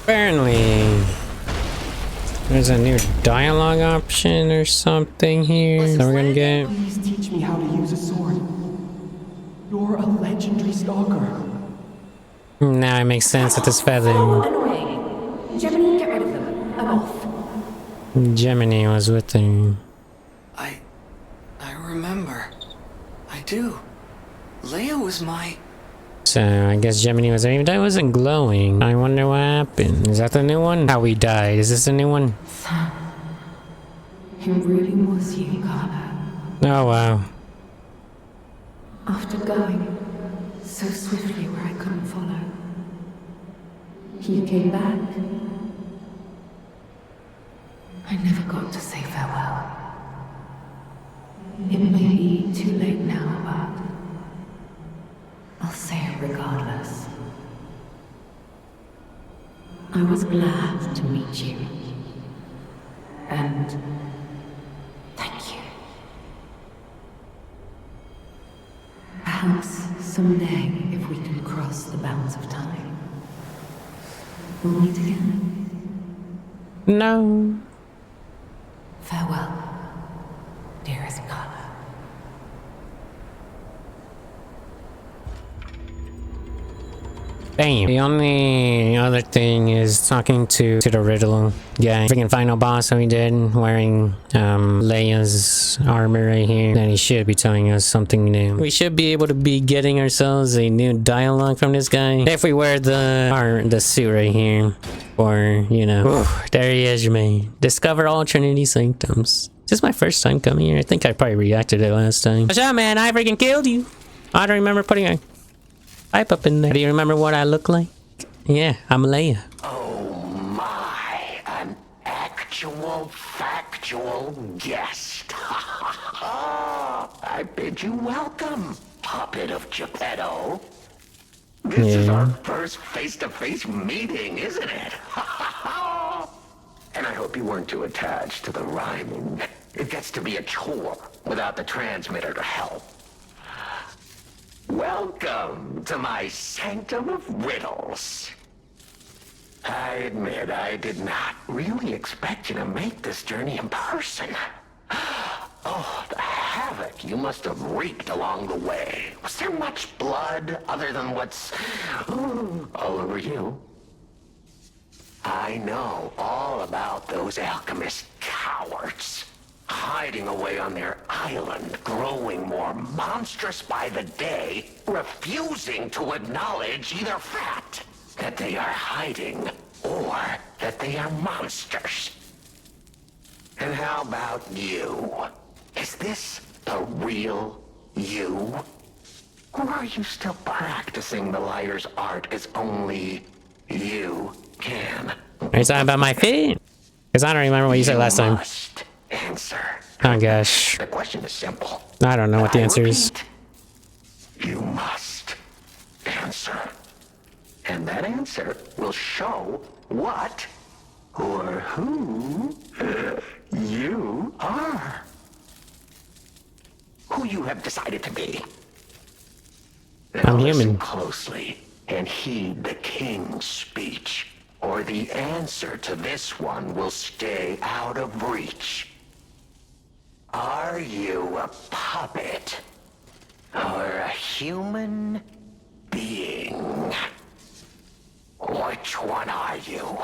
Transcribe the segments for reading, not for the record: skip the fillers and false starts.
Apparently, there's a new dialogue option or something here that we're gonna get. Please teach me how to use a sword. You're a legendary stalker. Now it makes sense with this feather. Annoying. Gemini, get rid of them. I'm off. Gemini was with her. I remember. I do. Lea was my... So I guess Gemini was there, even though it wasn't glowing. I wonder what happened. Is that the new one? How we died. Is this the new one? It really was you, Carla. Oh wow. After going so swiftly where I couldn't follow, you came back. I never got to say farewell. It may be too late now, but I'll say it regardless. I was glad to meet you. And thank you. Perhaps someday, if we can cross the bounds of time, we'll meet again. No. Farewell, dearest Carla. Bam. The only other thing is talking to the riddle guy. Freaking final boss that we did, wearing Leia's armor right here. And he should be telling us something new. We should be able to be getting ourselves a new dialogue from this guy if we wear the suit right here. Or, you know. Ooh, there he is, man. Discover all Trinity Sanctums. This is my first time coming here. I think I probably reacted it last time. What's up, man? I freaking killed you. I don't remember putting a pipe up in there. Do you remember what I look like? Yeah, I'm Lea. Oh my, an actual factual guest. I bid you welcome, puppet of Geppetto. This is our first face-to-face meeting, isn't it? And I hope you weren't too attached to the rhyming. It gets to be a chore without the transmitter to help. Welcome to my sanctum of riddles. I admit I did not really expect you to make this journey in person. Oh, the havoc you must have wreaked along the way. Was there much blood other than what's all over you? I know all about those alchemist cowards. Hiding away on their island, growing more monstrous by the day, refusing to acknowledge either fact that they are hiding or that they are monsters. And how about you? Is this the real you? Or are you still practicing the liar's art as only you can? Are you talking about my feet? Because I don't remember what you said last time. Answer. Oh gosh. The question is simple. I don't know what the answer is. You must answer. And that answer will show what or who you are. Who you have decided to be. Now I'm human. listen closely and heed the king's speech, or the answer to this one will stay out of reach. Are you a puppet or a human being? Which one are you?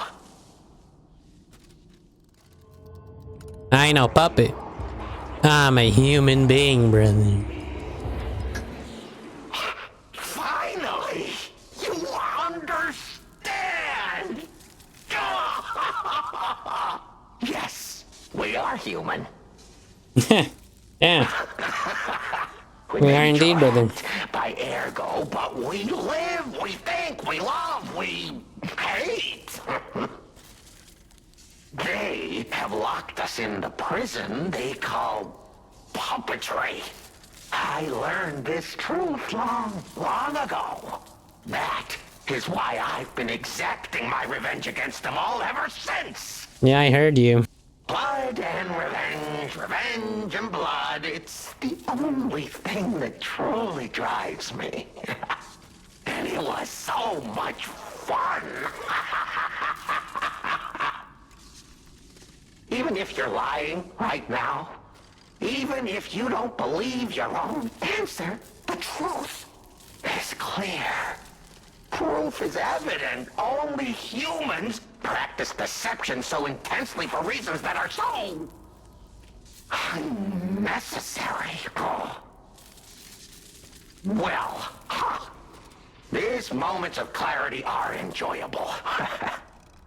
I ain't no puppet. I'm a human being, brother. Finally, you understand. Yes, we are human. Yeah. We may are be indeed, brother. trapped by ergo, but we live, we think, we love, we hate. They have locked us in the prison they call puppetry. I learned this truth long ago. That is why I've been exacting my revenge against them all ever since. Yeah, I heard you. Blood and revenge, revenge and blood. It's the only thing that truly drives me. And it was so much fun. even if you're lying right now, even if you don't believe your own answer, the truth is clear. Proof is evident. Only humans practice deception so intensely for reasons that are so unnecessary. Well, these moments of clarity are enjoyable.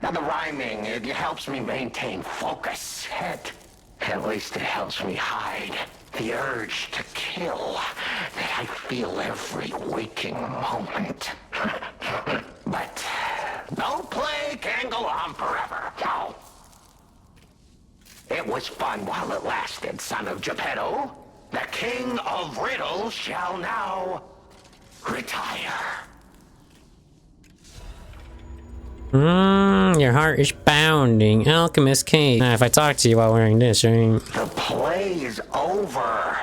Now the rhyming, it helps me maintain focus. At least it helps me hide the urge to kill that I feel every waking moment. But no play can go on forever. No. It was fun while it lasted, son of Geppetto. The king of riddles shall now retire. Your heart is pounding. Alchemist Kate. If I talk to you while wearing this, right? The play is over.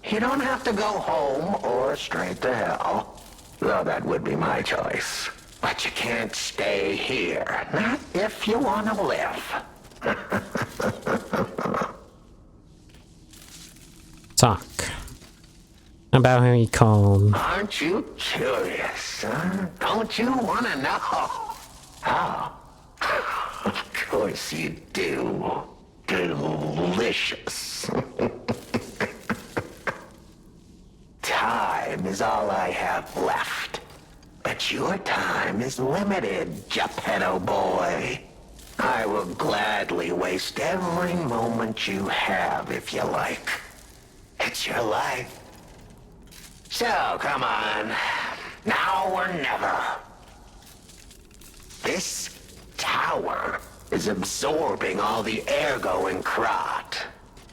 You don't have to go home or straight to hell. Though that would be my choice. But you can't stay here. Not if you want to live. Talk. About how he called. Aren't you curious, huh? Don't you want to know? Oh. Of course you do. Delicious. Time is all I have left. But your time is limited, Geppetto boy. I will gladly waste every moment you have if you like. It's your life. So, come on. Now or never. This tower is absorbing all the ergo in Krat.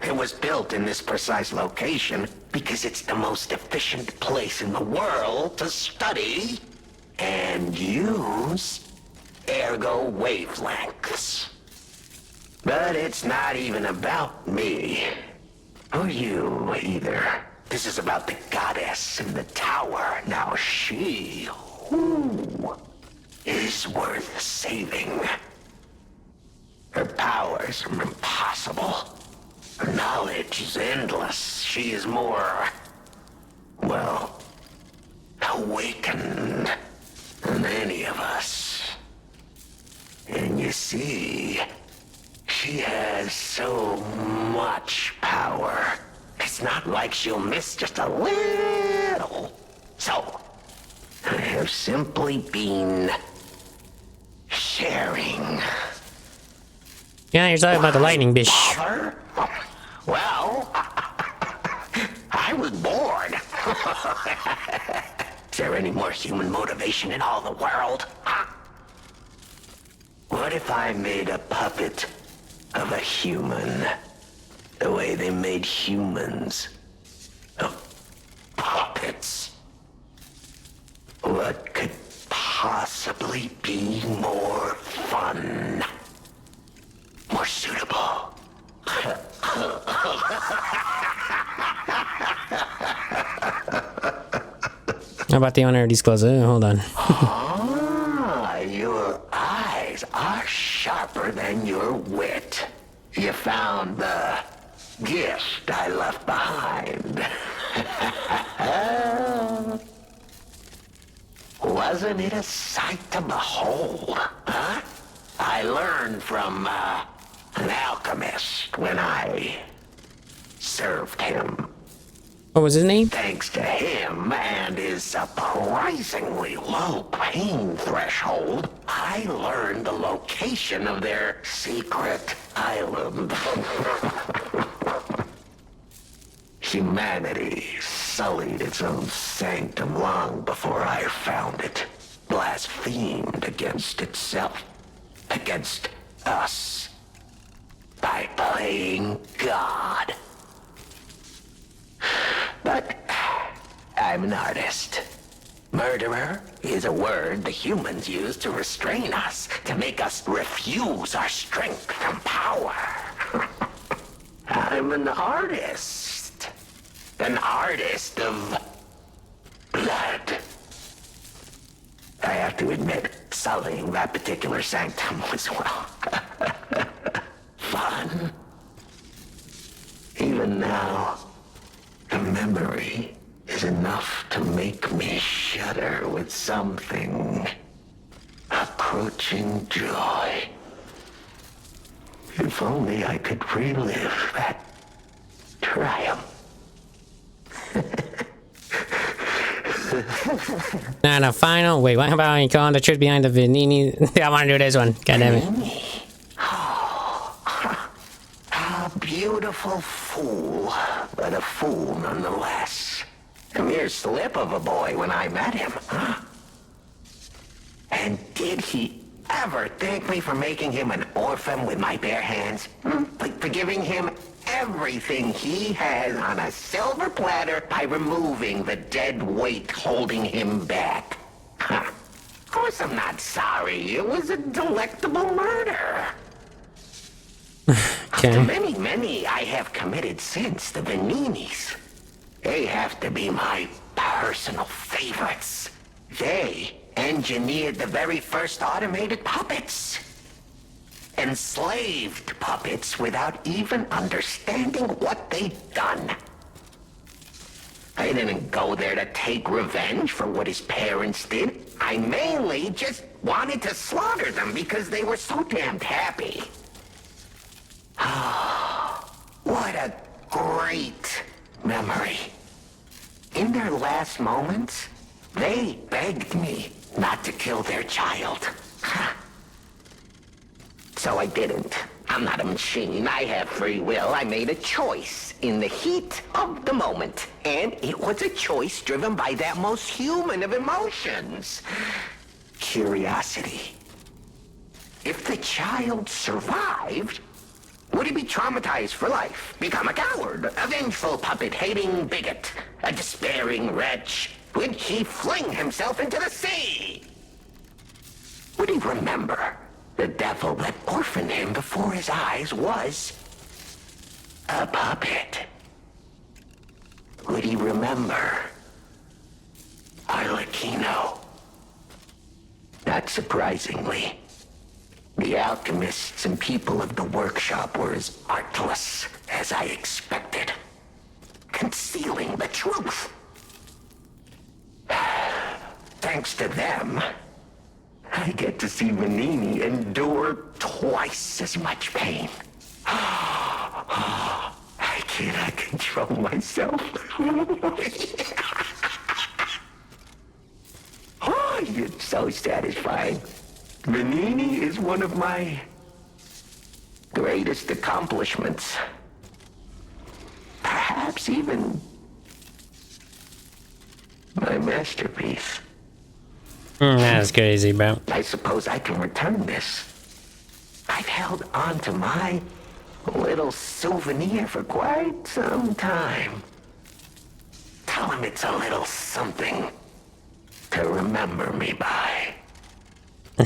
It was built in this precise location because it's the most efficient place in the world to study and use ergo wavelengths. But it's not even about me. Or you, either. This is about the goddess in the tower. Now she, is worth saving. Her powers are impossible. Her knowledge is endless. She is more, well, awakened than any of us. And you see, she has so much power. It's not like she'll miss just a little. So, I have simply been sharing. Yeah, you're talking about the lightning bish. Father? Well, I was bored. Is there any more human motivation in all the world? What if I made a puppet of a human? The way they made humans of puppets. What could possibly be more fun? More suitable? How about the owner of these clothes? Hold on. Your eyes are sharper than your wit. You found the gift I left behind. Wasn't it a sight to behold, huh? I learned from an alchemist when I served him. What was his name? Thanks to him and his surprisingly low pain threshold, I learned the location of their secret island. Humanity sullied its own sanctum long before I found it, blasphemed against itself, against us, by playing God. But I'm an artist. Murderer is a word the humans use to restrain us, to make us refuse our strength and power. I'm an artist. An artist of blood. I have to admit, sullying that particular sanctum was, well, fun. Even now, the memory is enough to make me shudder with something approaching joy. If only I could relive that triumph. Now the final. Wait, what about you calling the truth behind the Venini? I want to do this one. God damn it. A beautiful fool, but a fool nonetheless. A mere slip of a boy when I met him, huh? And did he ever thank me for making him an orphan with my bare hands? Like for giving him everything he has on a silver platter by removing the dead weight holding him back. Of course I'm not sorry. It was a delectable murder. Okay. The many I have committed since, the Veninis. They have to be my personal favorites. They engineered the very first automated puppets. Enslaved puppets without even understanding what they'd done. I didn't go there to take revenge for what his parents did. I mainly just wanted to slaughter them because they were so damned happy. What a great memory. In their last moments, they begged me not to kill their child. So I didn't. I'm not a machine. I have free will. I made a choice in the heat of the moment. And it was a choice driven by that most human of emotions. Curiosity. If the child survived, would he be traumatized for life? Become a coward, a vengeful puppet-hating bigot, a despairing wretch? Would he fling himself into the sea? Would he remember the devil that orphaned him before his eyes was a puppet? Would he remember Arlecchino? Not surprisingly, the alchemists and people of the workshop were as artless as I expected, concealing the truth. Thanks to them, I get to see Venini endure twice as much pain. I cannot control myself. Oh, it's so satisfying. Venini is one of my greatest accomplishments. Perhaps even my masterpiece. That's crazy, bro. I suppose I can return this. I've held on to my little souvenir for quite some time. Tell him it's a little something to remember me by.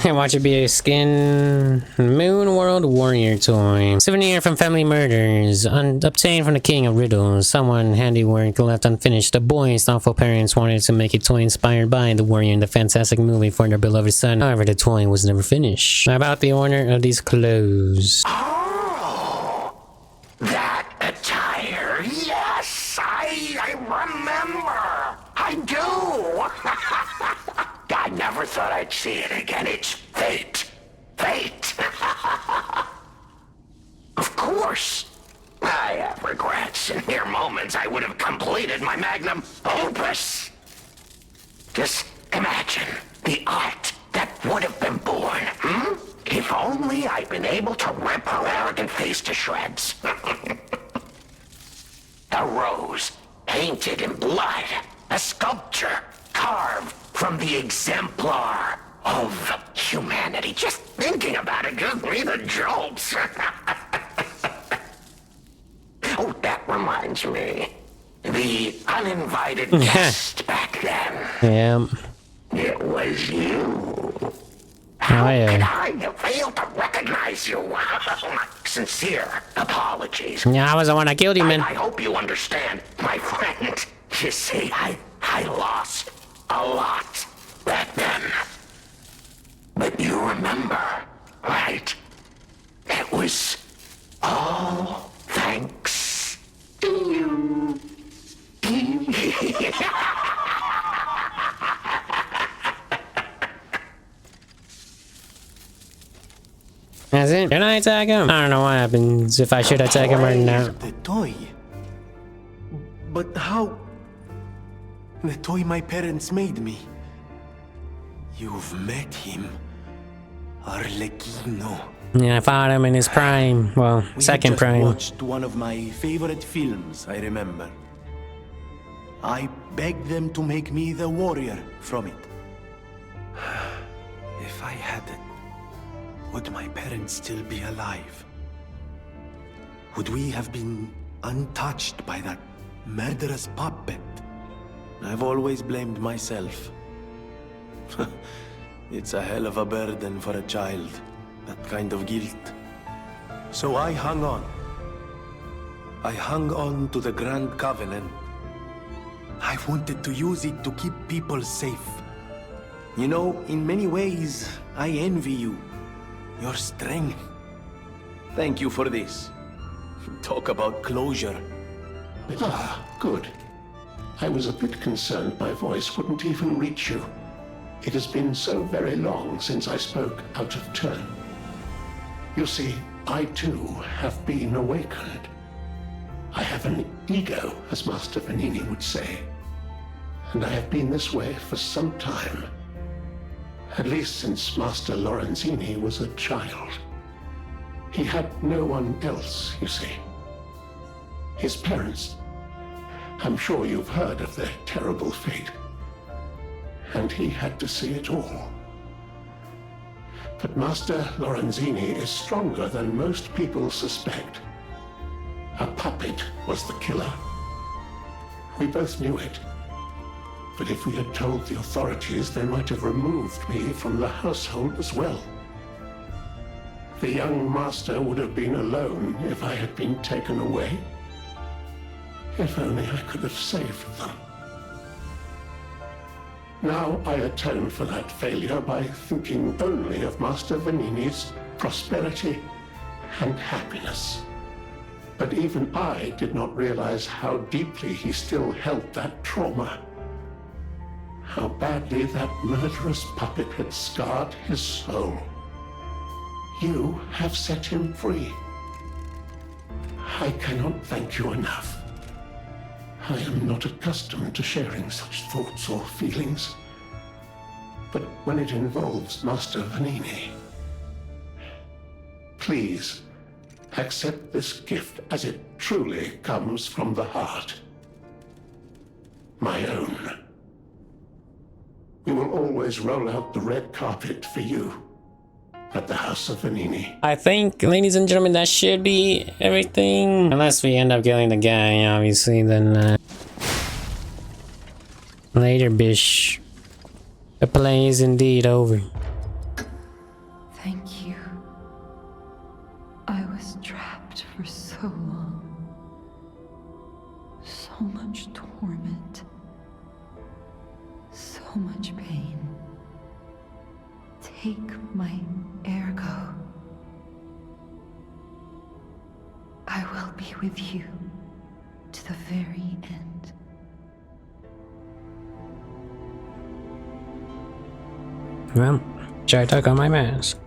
Watch it be a skin Moon World Warrior toy. Souvenir from family murders. Obtained from the king of riddles. Someone handiwork left unfinished. The boy's thoughtful parents wanted to make a toy inspired by the warrior in the fantastic movie for their beloved son. However, the toy was never finished. About the owner of these clothes. Oh, that attire. Yes, I remember. I do. I never thought I'd see it again. It's fate. Fate. Of course. I have regrets. In mere moments, I would have completed my magnum opus. Just imagine the art that would have been born. If only I'd been able to rip her arrogant face to shreds. A rose painted in blood. A sculpture carved from the exemplar of humanity. Just thinking about it gives me the jolts. Oh, that reminds me. The uninvited guest back then. Yeah. It was you. How could I fail to recognize you? Sincere apologies. Yeah, I was the one that killed you, man. I hope you understand, my friend. You see, I lost a lot back then. But you remember, right? It was all That's it. Can I attack him? I don't know what happens if I should attack him or not. The toy? But how? The toy my parents made me. You've met him. Arlecchino. Yeah, I fought him in his prime. Well, second prime. We watched one of my favorite films, I remember. I begged them to make me the warrior from it. If I hadn't, would my parents still be alive? Would we have been untouched by that murderous puppet? I've always blamed myself. It's a hell of a burden for a child, that kind of guilt. So I hung on. I hung on to the Grand Covenant. I wanted to use it to keep people safe. You know, in many ways, I envy you. Your strength. Thank you for this. Talk about closure. Ah, good. I was a bit concerned my voice wouldn't even reach you. It has been so very long since I spoke out of turn. You see, I too have been awakened. I have an ego, as Master Vanini would say. And I have been this way for some time. At least since Master Lorenzini was a child. He had no one else, you see. His parents. I'm sure you've heard of their terrible fate. And he had to see it all. But Master Lorenzini is stronger than most people suspect. A puppet was the killer. We both knew it. But if we had told the authorities, they might have removed me from the household as well. The young master would have been alone if I had been taken away. If only I could have saved them. Now I atone for that failure by thinking only of Master Vanini's prosperity and happiness. But even I did not realize how deeply he still held that trauma. How badly that murderous puppet had scarred his soul. You have set him free. I cannot thank you enough. I am not accustomed to sharing such thoughts or feelings. But when it involves Master Vanini, please accept this gift as it truly comes from the heart. My own. We will always roll out the red carpet for you at the House of Vanini. I think, ladies and gentlemen, that should be everything. Unless we end up killing the guy, obviously, then later, bish. The play is indeed over. Thank you. I was trapped for so long. So much torment. So much pain. Take my ergo. I will be with you to the very end. Well, I took on my mask.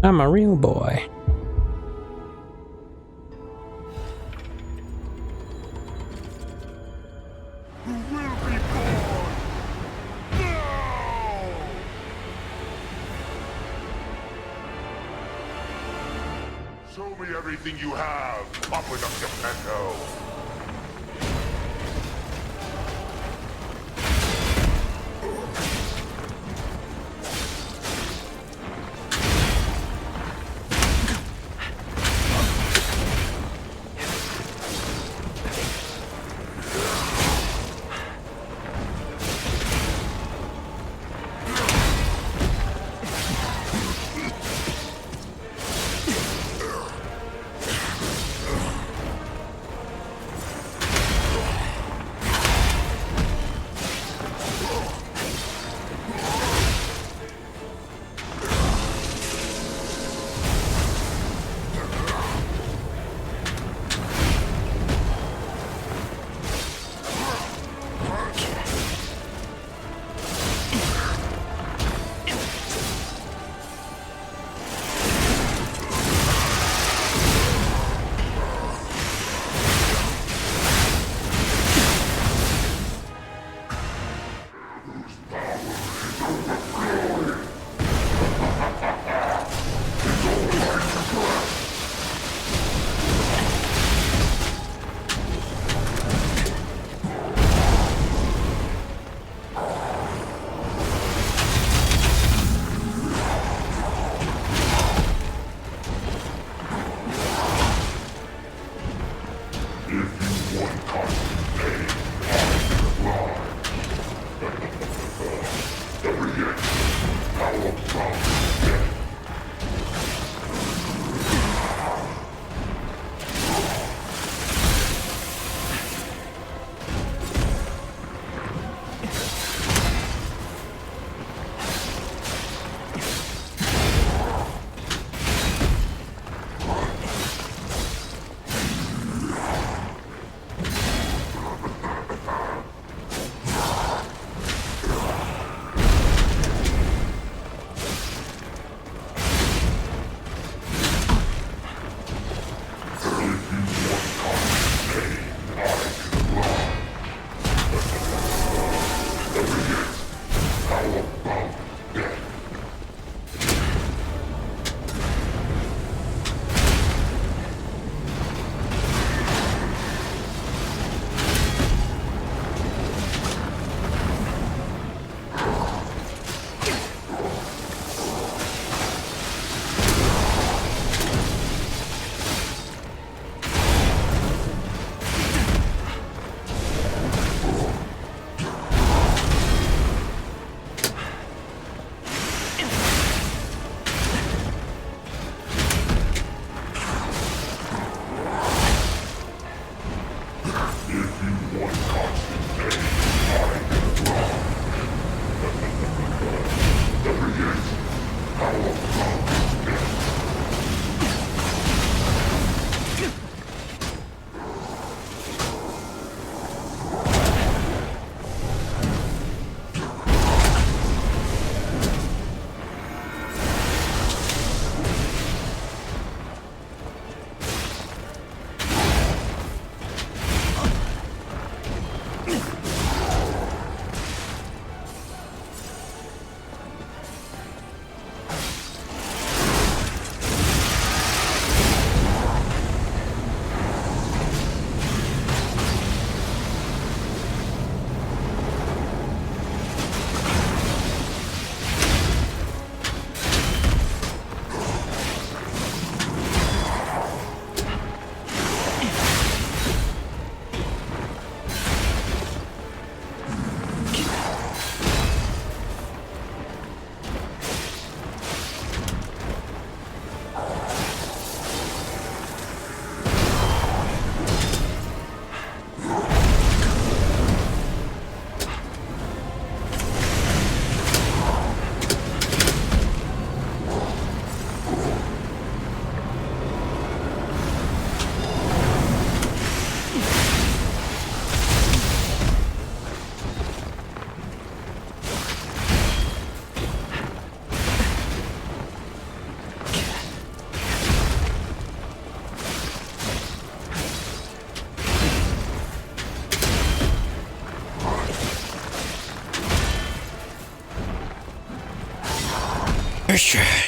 I'm a real boy. You will be born! Now! Show me everything you have, Papa Geppetto!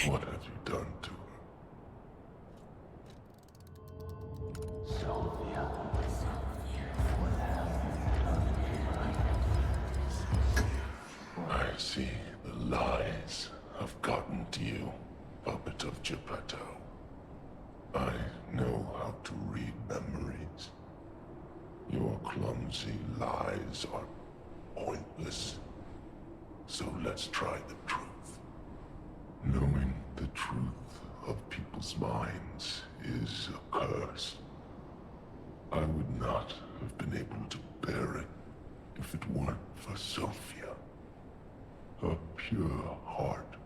What have you done to her? I see the lies have gotten to you, puppet of Geppetto. I know how to read memories. Your clumsy lies are pointless. So let's try the truth. Knowing the truth of people's minds is a curse. I would not have been able to bear it if it weren't for Sophia. Her pure heart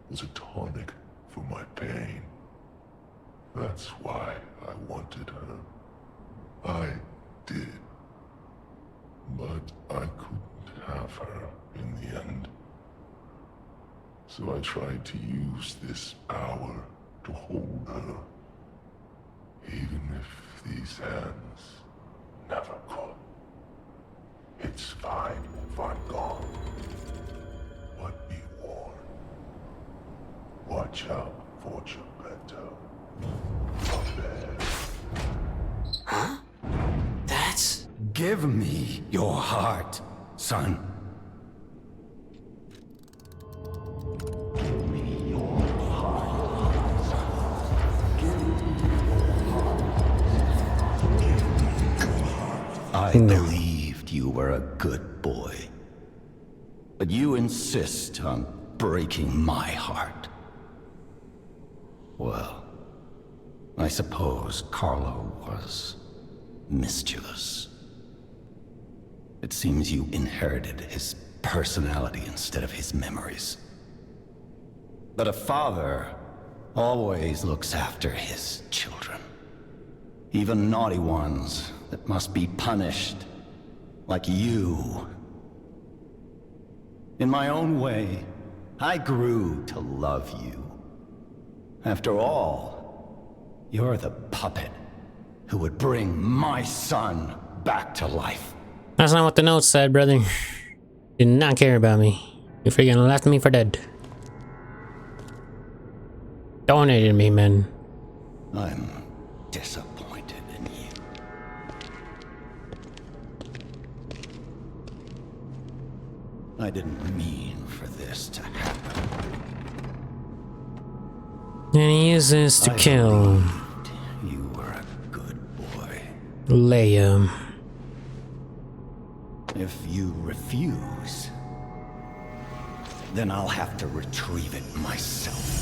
was a tonic for my pain. That's why I wanted her. I did. But I couldn't have her in the end. So I tried to use this power to hold her. Even if these hands never could. It's fine if I'm gone. But be warned. Watch out for Geppetto. Huh? That's... Give me your heart, son. I believed you were a good boy. But you insist on breaking my heart. Well, I suppose Carlo was mischievous. It seems you inherited his personality instead of his memories. But a father always looks after his children. Even naughty ones that must be punished, like you. In my own way, I grew to love you. After all, you're the puppet who would bring my son back to life. That's not what the note said, brother. Did not care about me. You freaking left me for dead. Donated me, man. I'm disappointed in you. I didn't mean for this to happen. And he uses to kill You were a good boy. Lea. If you refuse, then I'll have to retrieve it myself.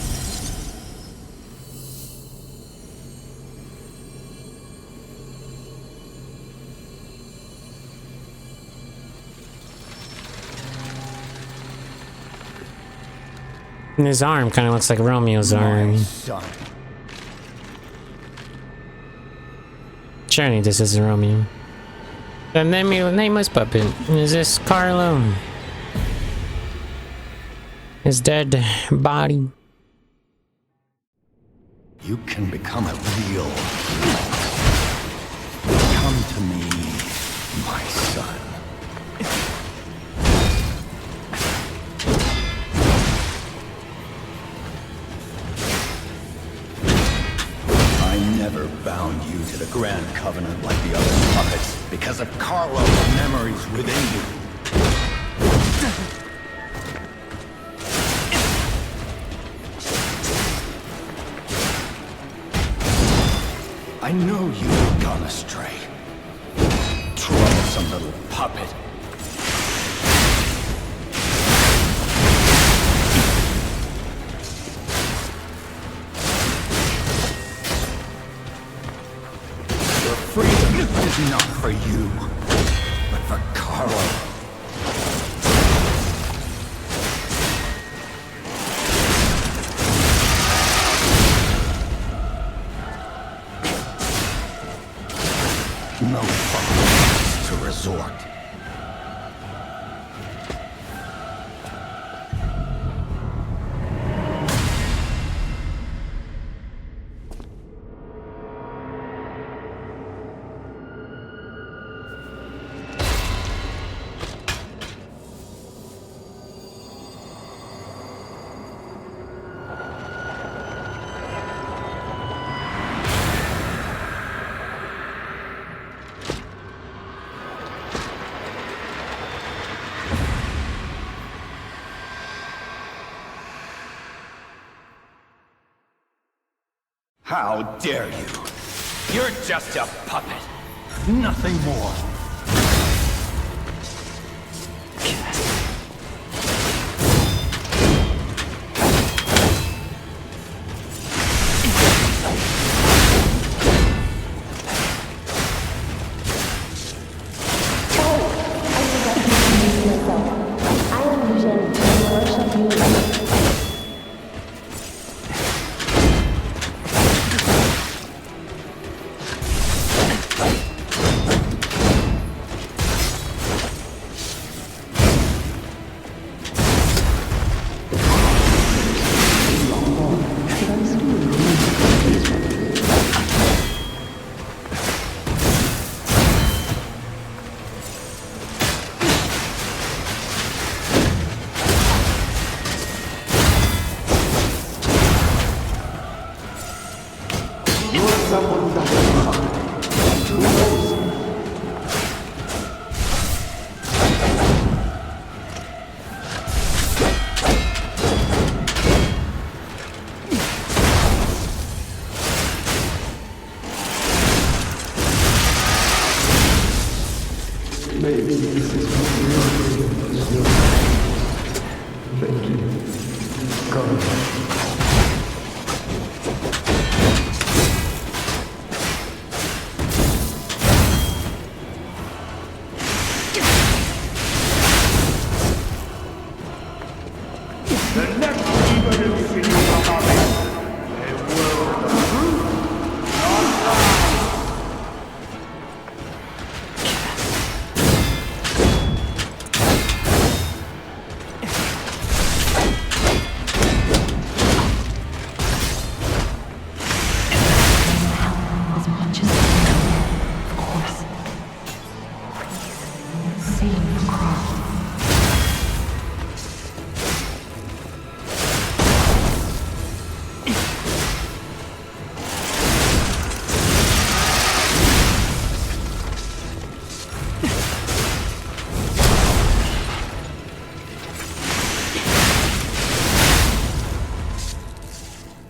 And his arm kind of looks like Romeo's arm. Son. Surely this is Romeo. The nameless puppet. Is this Carlo? His dead body. You can become a real. Come to me, my son. I never bound you to the Grand Covenant like the other puppets because of Carlo's memories within you. I know you've gone astray. Troublesome little puppet. Your freedom is not for you, but for Carlo. No further to resort. How dare you? You're just a puppet. Nothing more.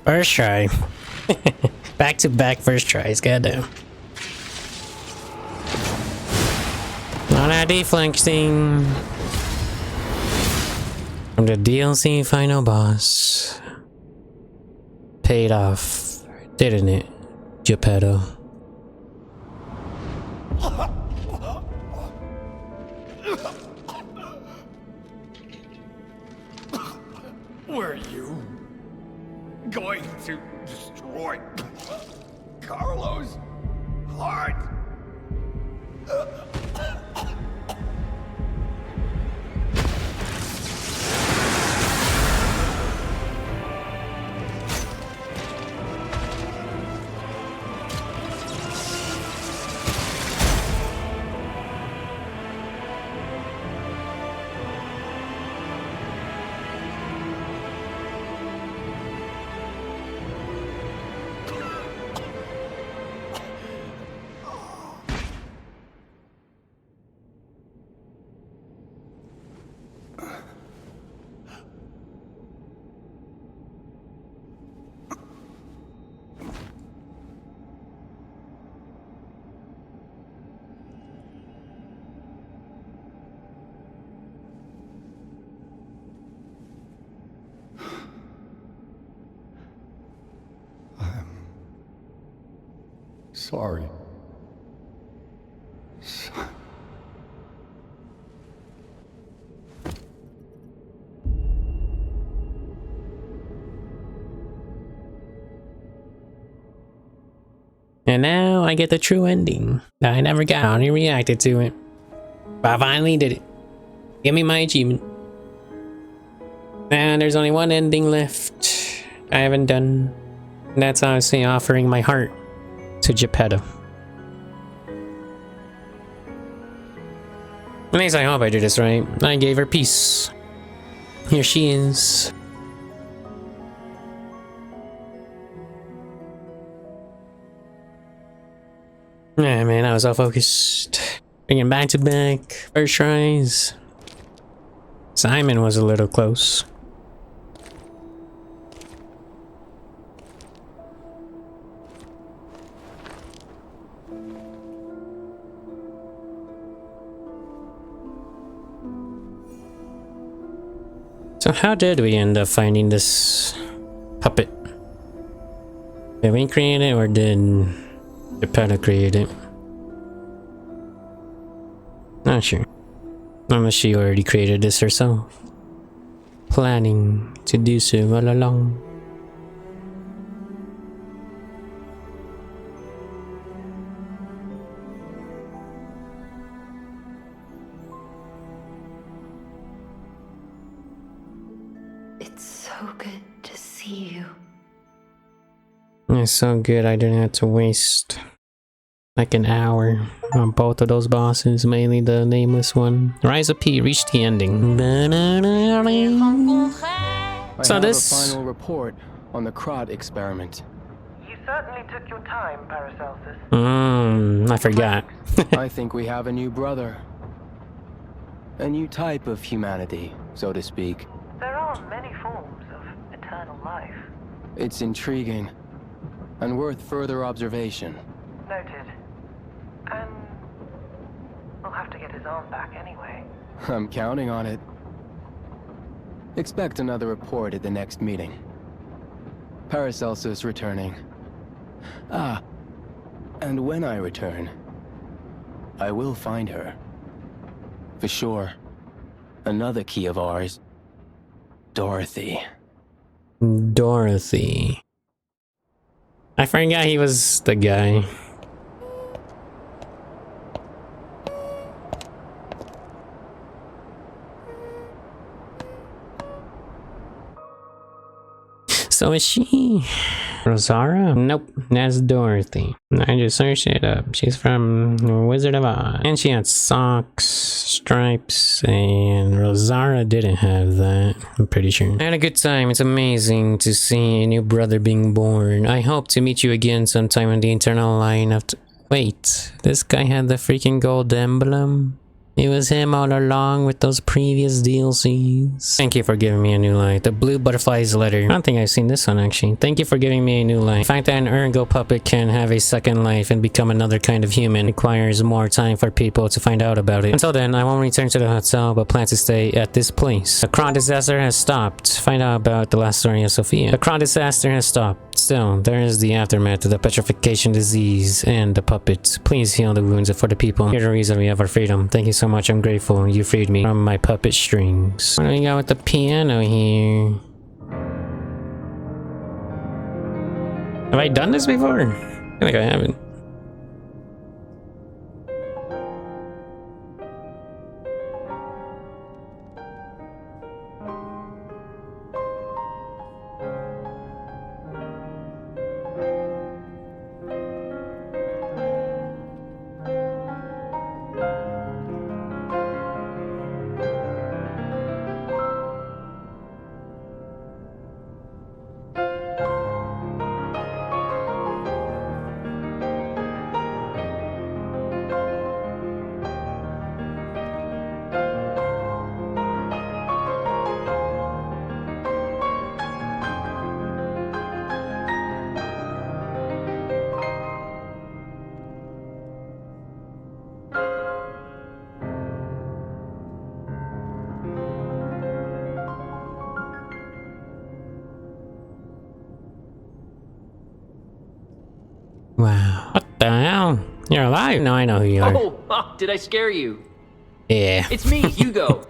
First try. Back to back first tries, goddamn. Not that deflecting. From the DLC final boss. Paid off, didn't it, Geppetto? Were you going to destroy Carlos' heart. Sorry. And now I get the true ending that I never got. I only reacted to it. But I finally did it. Give me my achievement. And there's only one ending left I haven't done. And that's honestly offering my heart to Geppetto. At least I hope I did this right. I gave her peace. Here she is. Yeah, man, I was all focused. Bringing back to back, first tries. Simon was a little close. So how did we end up finding this puppet? Did we create it or did Geppetto create it? Not sure. Unless she already created this herself. Planning to do so all along. It's so good to see you. It's so good I didn't have to waste like an hour on both of those bosses, mainly the Nameless one. Rise of P reached the ending. So this a final report on the Crod experiment. You certainly took your time, Paracelsus. I forgot. I think we have a new brother. A new type of humanity, so to speak. There are many forms of eternal life. It's intriguing and worth further observation. Noted. And we'll have to get his arm back anyway. I'm counting on it. Expect another report at the next meeting. Paracelsus returning. Ah, and when I return, I will find her. For sure. Another key of ours. Dorothy. Dorothy. I forgot he was the guy. So is she Rosara? Nope, that's Dorothy. I just searched it up. She's from Wizard of Oz. And she had socks, stripes, and Rosara didn't have that, I'm pretty sure. I had a good time. It's amazing to see a new brother being born. I hope to meet you again sometime in the eternal line of... Wait, this guy had the freaking gold emblem? It was him all along with those previous DLCs. Thank you for giving me a new life. The Blue Butterfly's Letter. I don't think I've seen this one actually. Thank you for giving me a new life. The fact that an Ergo puppet can have a second life and become another kind of human requires more time for people to find out about it. Until then, I won't return to the hotel but plan to stay at this place. The Kron disaster has stopped. Find out about the last story of Sophia. The Kron disaster has stopped. Still, there is the aftermath of the petrification disease and the puppet. Please heal the wounds for the people. You're the reason we have our freedom. Thank you so much. I'm grateful you freed me from my puppet strings. What do we got with the piano here? Have I done this before? I feel like I haven't. Wow. What the hell? You're alive? No, I know who you are. Oh, did I scare you? Yeah. It's me, Hugo.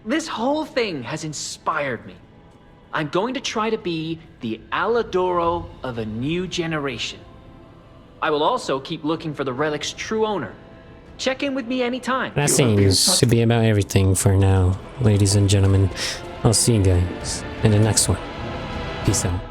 This whole thing has inspired me. I'm going to try to be the Aladoro of a new generation. I will also keep looking for the relic's true owner. Check in with me anytime. That seems to be about everything for now, ladies and gentlemen. I'll see you guys in the next one. Peace out.